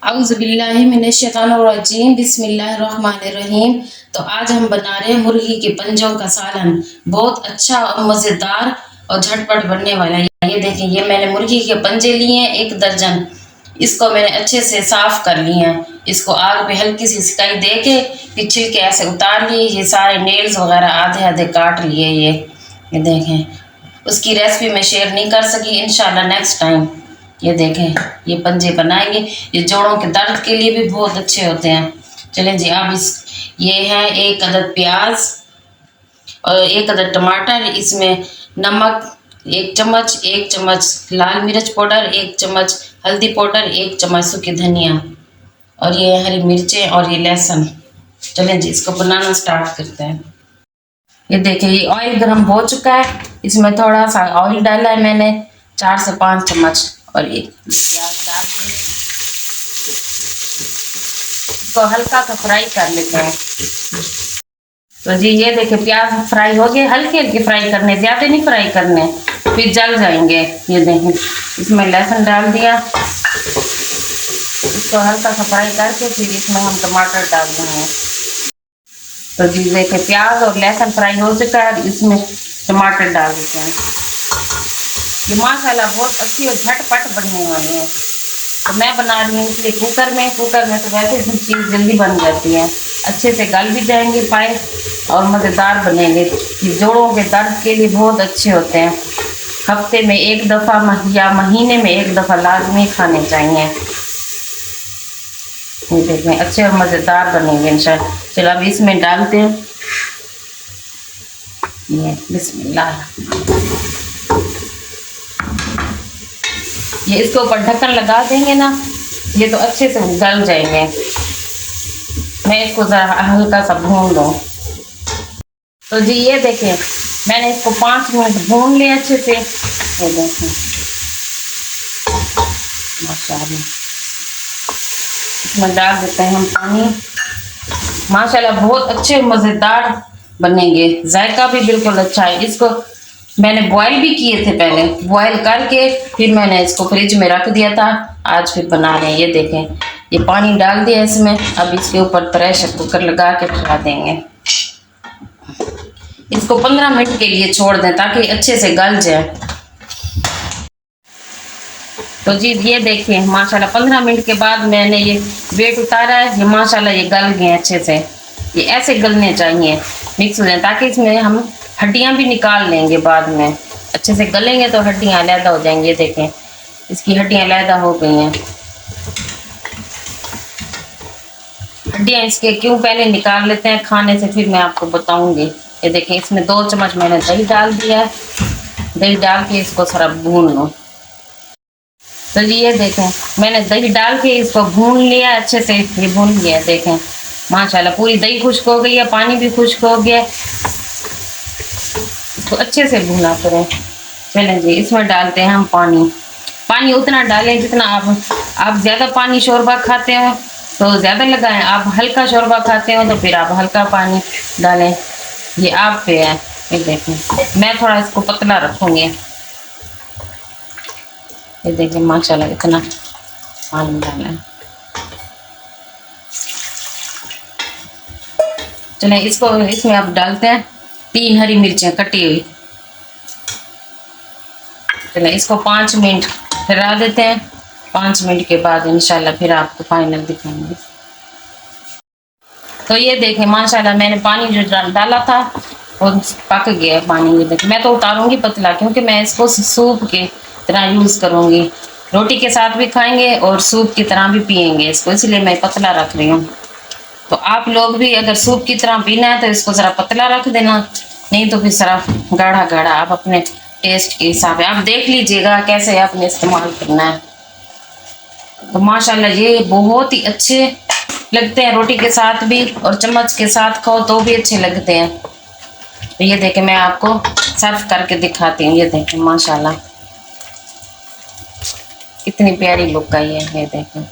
औज़ुबिल्लाहिमिनश्शैतानिर्रजीम बिस्मिल्लाहिर्रहमानिर्रहीम। तो आज हम बना रहे हैं मुर्गी के पंजों का सालन। बहुत अच्छा और मज़ेदार और झटपट बनने वाला है। ये देखें, ये मैंने मुर्गी के पंजे लिए हैं 1 दर्जन। इसको मैंने अच्छे से साफ कर लिए हैं। इसको आग पे हल्की सी सिकाई दे के फिर छिलके ऐसे उतार लिए। ये सारे नेल्स वगैरह आधे आधे काट लिए। ये देखें, उसकी रेसिपी मैं शेयर नहीं कर सकी, इंशाल्लाह नेक्स्ट टाइम। ये देखें, ये पंजे बनाएंगे। ये जोड़ों के दर्द के लिए भी बहुत अच्छे होते हैं। चलें जी, अब ये है 1 अदद प्याज और 1 अदद टमाटर। इसमें नमक 1 चम्मच, 1 चम्मच लाल मिर्च पाउडर, 1 चम्मच हल्दी पाउडर, 1 चम्मच सूखी धनिया और ये हरी मिर्चें और ये लहसुन। चलें जी, इसको बनाना स्टार्ट करते हैं। ये देखिए, ये ऑयल गर्म हो चुका है। इसमें थोड़ा सा ऑयल डाला है मैंने 4 से 5 चम्मच और ये प्याज डाल के इसको हल्का सा फ्राई कर लेते हैं। तो जी ये देखिए, प्याज फ्राई हो गए। हल्के हल्के फ्राई करने, ज्यादा नहीं फ्राई करने, फिर जल जाएंगे। ये देखें, इसमें लहसुन डाल दिया। इसको हल्का सा फ्राई करके फिर इसमें हम टमाटर डाल देंगे। तो जी देखिए, प्याज और लहसुन फ्राई हो चुका है। इसमें टमाटर डाल देते हैं। ये माशाल्लाह बहुत अच्छी और झटपट बनने वाली है। तो मैं बना रही हूँ इसलिए कुकर में तो वैसे भी चीज़ जल्दी बन जाती है। अच्छे से गल भी जाएंगे पाए और मज़ेदार बनेंगे। ये जोड़ों के दर्द के लिए बहुत अच्छे होते हैं। हफ्ते में 1 दफ़ा या महीने में 1 दफ़ा लाजमी खाने चाहिए। ये देखें, अच्छे और मज़ेदार बनेंगे इंशाल्लाह। चलो अब इसमें डालते हैं। ये बिस्मिल्लाह। ये इसके ऊपर ढक्कन लगा देंगे ना, ये तो अच्छे से गल जाएंगे। मैं इसको ज़रा हल्का सा भून लूँ। तो जी ये देखें, मैंने इसको 5 मिनट भून लिया अच्छे से। ये देखें माशाल्लाह। इसमें डाल देते हैं हम पानी। माशाल्लाह बहुत अच्छे मज़ेदार बनेंगे। जायका भी बिल्कुल अच्छा है। इसको मैंने बॉयल भी किए थे पहले, बॉयल करके फिर मैंने इसको फ्रिज में रख दिया था। आज फिर बना रहे हैं। ये देखें, ये पानी डाल दिया इसमें। अब इसके ऊपर प्रेशर कुकर लगा के चढ़ा देंगे। इसको 15 मिनट के लिए छोड़ दें ताकि अच्छे से गल जाए। तो जी ये देखिए, माशाल्लाह 15 मिनट के बाद मैंने ये वेट उतारा है। ये माशाल्लाह ये गल गए अच्छे से। ये ऐसे गलने चाहिए, मिक्स हो जाए, ताकि इसमें हम हड्डियां भी निकाल लेंगे बाद में। अच्छे से गलेंगे तो हड्डियां अलहदा हो जाएंगी। ये देखें, इसकी हड्डियां अलहदा हो गई हैं। हड्डियां इसके क्यों पहले निकाल लेते हैं खाने से, फिर मैं आपको बताऊंगी। ये देखें, इसमें 2 चम्मच मैंने दही डाल दिया है। दही डाल के इसको सारा भून लो। तो जी ये देखें, मैंने दही डाल के इसको भून लिया अच्छे से। ये भून गया, देखें माशाल्लाह पूरी दही खुश्क हो गई है, पानी भी खुश्क हो गया। इसको अच्छे से भूना करें। चलें जी, इसमें डालते हैं हम पानी। पानी उतना डालें जितना आप ज़्यादा पानी शोरबा खाते हो तो ज़्यादा लगाएं। आप हल्का शोरबा खाते हो तो फिर आप हल्का पानी डालें। ये आप पे है। ये देखें, मैं थोड़ा इसको पतला रखूँगी। ये देखिए माशाल्लाह इतना पानी डाला है। चलें, इसको इसमें अब डालते हैं 3 हरी मिर्चें कटी हुई। चलें, इसको 5 मिनट हिला देते हैं। 5 मिनट के बाद इंशाल्लाह फिर आपको फाइनल दिखाएंगे। तो ये देखें माशाल्लाह, मैंने पानी जो डाला था वो पक गया है पानी। ये देखें, मैं तो उतारूंगी पतला क्योंकि मैं इसको सूप के तरह यूज़ करूंगी। रोटी के साथ भी खाएंगे और सूप की तरह भी पियेंगे इसको, इसलिए मैं पतला रख रही हूँ। तो आप लोग भी अगर सूप की तरह पीना है तो इसको ज़रा पतला रख देना, नहीं तो फिर ज़रा गाढ़ा गाढ़ा। आप अपने टेस्ट के हिसाब से आप देख लीजिएगा कैसे आपने इस्तेमाल करना है। तो माशाल्लाह ये बहुत ही अच्छे लगते हैं, रोटी के साथ भी और चम्मच के साथ खाओ तो भी अच्छे लगते हैं। तो ये देखें, मैं आपको सर्व करके दिखाती हूँ। ये देखें माशाल्लाह कितनी प्यारी लुक आई है। ये देखें,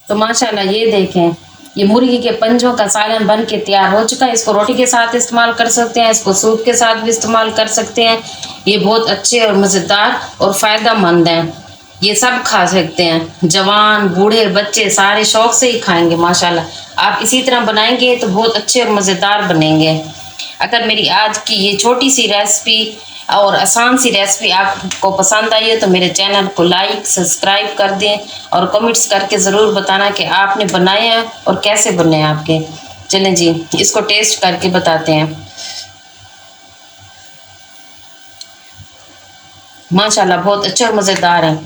तो माशाल्लाह ये देखें, ये मुर्गी के पंजों का सालन बन के तैयार हो चुका है। इसको रोटी के साथ इस्तेमाल कर सकते हैं, इसको सूप के साथ भी इस्तेमाल कर सकते हैं। ये बहुत अच्छे और मज़ेदार और फ़ायदेमंद हैं। ये सब खा सकते हैं, जवान बूढ़े बच्चे सारे शौक से ही खाएंगे माशाल्लाह। आप इसी तरह बनाएंगे तो बहुत अच्छे और मज़ेदार बनेंगे। अगर मेरी आज की ये छोटी सी रेसिपी और आसान सी रेसिपी आपको पसंद आई हो तो मेरे चैनल को लाइक सब्सक्राइब कर दें और कमेंट्स करके ज़रूर बताना कि आपने बनाया और कैसे बने आपके। चलें जी, इसको टेस्ट करके बताते हैं। माशाल्लाह बहुत अच्छे और मज़ेदार है।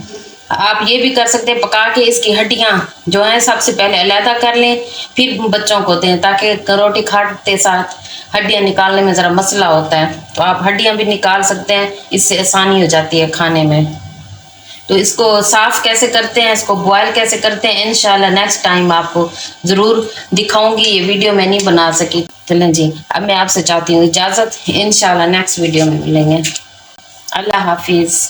आप ये भी कर सकते हैं, पका के इसकी हड्डियाँ जो हैं सबसे पहले अलहदा कर लें, फिर बच्चों को दें, ताकि रोटी खाते साथ हड्डियाँ निकालने में ज़रा मसला होता है। तो आप हड्डियाँ भी निकाल सकते हैं, इससे आसानी हो जाती है खाने में। तो इसको साफ़ कैसे करते हैं, इसको बॉयल कैसे करते हैं, इंशाल्लाह नेक्स्ट टाइम आपको ज़रूर दिखाऊंगी। ये वीडियो मैं नहीं बना सकी। चलें जी, अब मैं आपसे चाहती हूँ इजाज़त। इंशाल्लाह नेक्स्ट वीडियो में मिलेंगे। अल्लाह हाफिज़।